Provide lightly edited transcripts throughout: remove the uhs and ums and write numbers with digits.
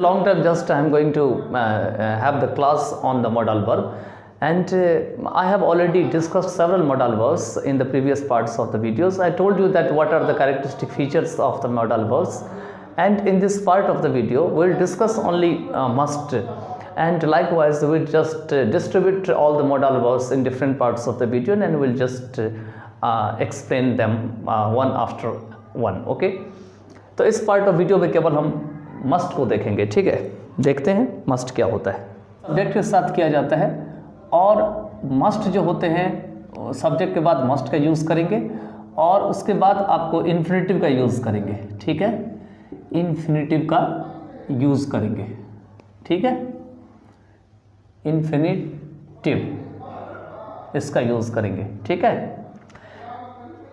Long term, just I am going to have the class on the modal verb, and I have already discussed several modal verbs in the previous parts of the videos. I told you that what are the characteristic features of the modal verbs, and in this part of the video we will discuss only must, and likewise we will just distribute all the modal verbs in different parts of the video, and we will just explain them one after one. Okay, तो इस part of video में केवल हम must को देखेंगे. ठीक है, देखते हैं मस्ट क्या होता है. सब्जेक्ट के साथ किया जाता है, और मस्ट जो होते हैं सब्जेक्ट के बाद मस्ट का यूज़ करेंगे, और उसके बाद आपको इन्फिनेटिव का यूज़ करेंगे. ठीक है, इन्फिनेटिव का यूज़ करेंगे. ठीक है, इन्फिनेटिव इसका यूज़ करेंगे. ठीक है,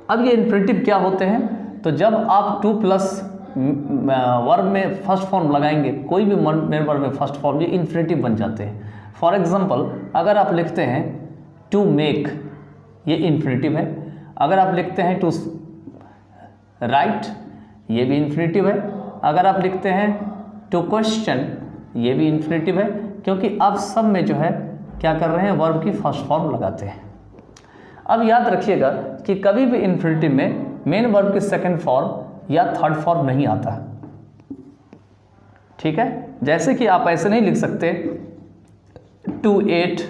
अब ये इन्फिनेटिव क्या होते हैं, तो जब आप टू प्लस वर्ब में फर्स्ट फॉर्म लगाएंगे, कोई भी मेन वर्ब में फर्स्ट फॉर्म, ये इन्फिनेटिव बन जाते हैं. फॉर एग्जांपल अगर आप लिखते हैं टू मेक, ये इन्फिनेटिव है. अगर आप लिखते हैं टू राइट, ये भी इन्फिनेटिव है. अगर आप लिखते हैं टू क्वेश्चन, ये भी इन्फिनेटिव है, क्योंकि आप सब में जो है क्या कर रहे हैं, वर्ब की फर्स्ट फॉर्म लगाते हैं. अब याद रखिएगा कि कभी भी इन्फिनेटिव में मेन वर्ब की सेकंड फॉर्म या थर्ड फॉर्म नहीं आता. ठीक है, जैसे कि आप ऐसे नहीं लिख सकते टू एट,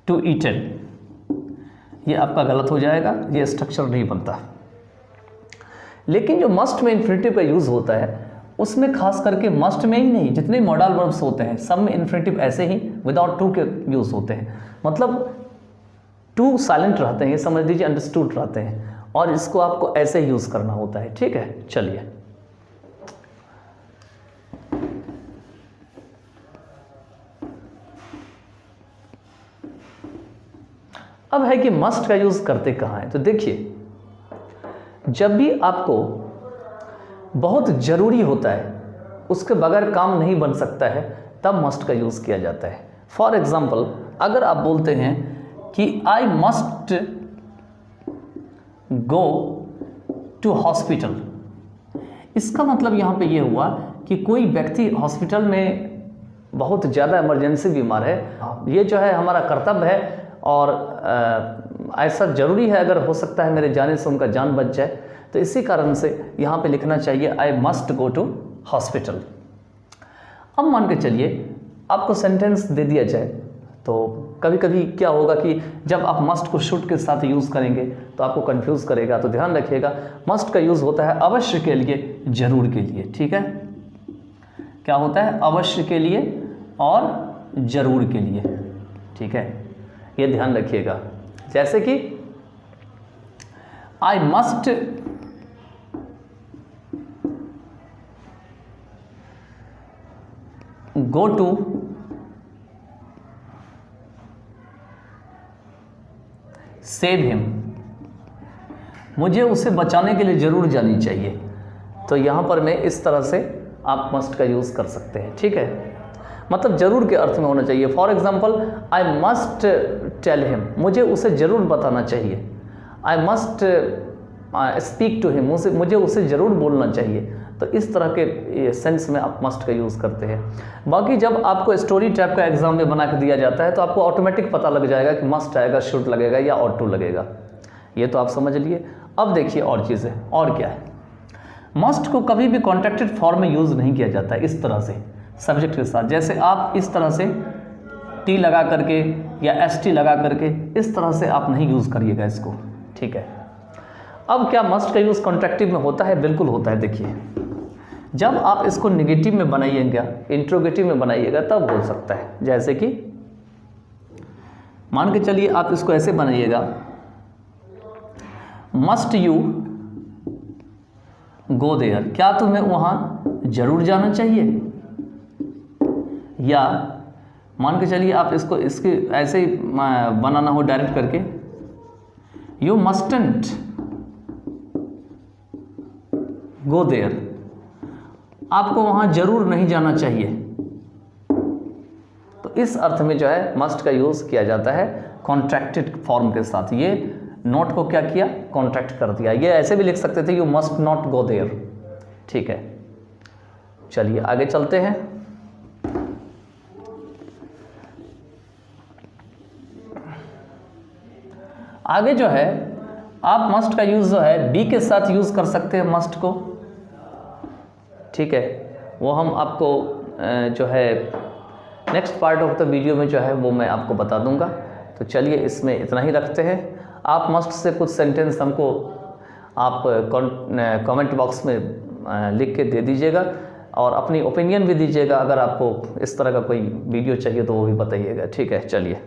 टू ईटन, ये आपका गलत हो जाएगा, ये स्ट्रक्चर नहीं बनता. लेकिन जो मस्ट में इन्फिनेटिव का यूज़ होता है, उसमें खास करके मस्ट में ही नहीं, जितने मॉडल वर्ब्स होते हैं सब में इन्फिनेटिव ऐसे ही विदाउट टू के यूज़ होते हैं. मतलब टू साइलेंट रहते हैं, ये समझ लीजिए अंडरस्टूड रहते हैं, और इसको आपको ऐसे यूज़ करना होता है. ठीक है, चलिए अब है कि मस्ट का यूज़ करते कहाँ हैं. तो देखिए, जब भी आपको बहुत ज़रूरी होता है, उसके बगैर काम नहीं बन सकता है, तब मस्ट का यूज़ किया जाता है. फॉर एग्जाम्पल अगर आप बोलते हैं कि I must go to hospital, इसका मतलब यहाँ पे ये हुआ कि कोई व्यक्ति हॉस्पिटल में बहुत ज़्यादा इमरजेंसी बीमार है, ये जो है हमारा कर्तव्य है, और ऐसा ज़रूरी है, अगर हो सकता है मेरे जाने से उनका जान बच जाए, तो इसी कारण से यहाँ पे लिखना चाहिए I must go to hospital. अब मान के चलिए आपको सेंटेंस दे दिया जाए, तो कभी कभी क्या होगा कि जब आप मस्ट को शुड के साथ यूज़ करेंगे तो आपको कंफ्यूज करेगा. तो ध्यान रखिएगा, मस्ट का यूज़ होता है अवश्य के लिए, जरूर के लिए. ठीक है, क्या होता है, अवश्य के लिए और जरूर के लिए. ठीक है, ये ध्यान रखिएगा. जैसे कि I must go to save him, मुझे उसे बचाने के लिए ज़रूर जानी चाहिए. तो यहाँ पर मैं इस तरह से आप मस्ट का यूज़ कर सकते हैं. ठीक है, मतलब ज़रूर के अर्थ में होना चाहिए. For example I must tell him, मुझे उसे ज़रूर बताना चाहिए. I must speak to him, मुझे उसे ज़रूर बोलना चाहिए. तो इस तरह के सेंस में आप मस्ट का यूज़ करते हैं. बाकी जब आपको स्टोरी टाइप का एग्जाम में बना के दिया जाता है, तो आपको ऑटोमेटिक पता लग जाएगा कि मस्ट आएगा, शुड लगेगा या ऑट टू लगेगा. ये तो आप समझ लिए. अब देखिए और चीज़ें, और क्या है, मस्ट को कभी भी कॉन्ट्रैक्टेड फॉर्म में यूज़ नहीं किया जाता है. इस तरह से सब्जेक्ट के साथ, जैसे आप इस तरह से टी लगा करके या एस टी लगा करके, इस तरह से आप नहीं यूज़ करिएगा इसको. ठीक है, अब क्या मस्ट का यूज़ कॉन्ट्रैक्टिव में होता है? बिल्कुल होता है. देखिए, जब आप इसको निगेटिव में बनाइएगा, इंट्रोगेटिव में बनाइएगा, तब हो सकता है. जैसे कि मान के चलिए आप इसको ऐसे बनाइएगा, मस्ट यू गो देयर, क्या तुम्हें वहाँ जरूर जाना चाहिए? या मान के चलिए आप इसको इसके ऐसे ही बनाना हो डायरेक्ट करके, यू मस्टंट गो देयर, आपको वहाँ जरूर नहीं जाना चाहिए. तो इस अर्थ में जो है मस्ट का यूज़ किया जाता है कॉन्ट्रैक्टेड फॉर्म के साथ. ये नोट को क्या किया, कॉन्ट्रैक्ट कर दिया. ये ऐसे भी लिख सकते थे, you must not go there. ठीक है, चलिए आगे चलते हैं। आगे जो है आप मस्ट का यूज़ जो है बी के साथ यूज़ कर सकते हैं मस्ट को, ठीक है। वो हम आपको जो है next part of the video में जो है वो मैं आपको बता दूंगा। तो चलिए इसमें इतना ही रखते हैं। आप मस्ट से कुछ सेंटेंस हमको आप कमेंट बॉक्स में लिख के दे दीजिएगा और अपनी ओपिनियन भी दीजिएगा। अगर आपको इस तरह का कोई वीडियो चाहिए तो वो भी बताइएगा, ठीक है। चलिए।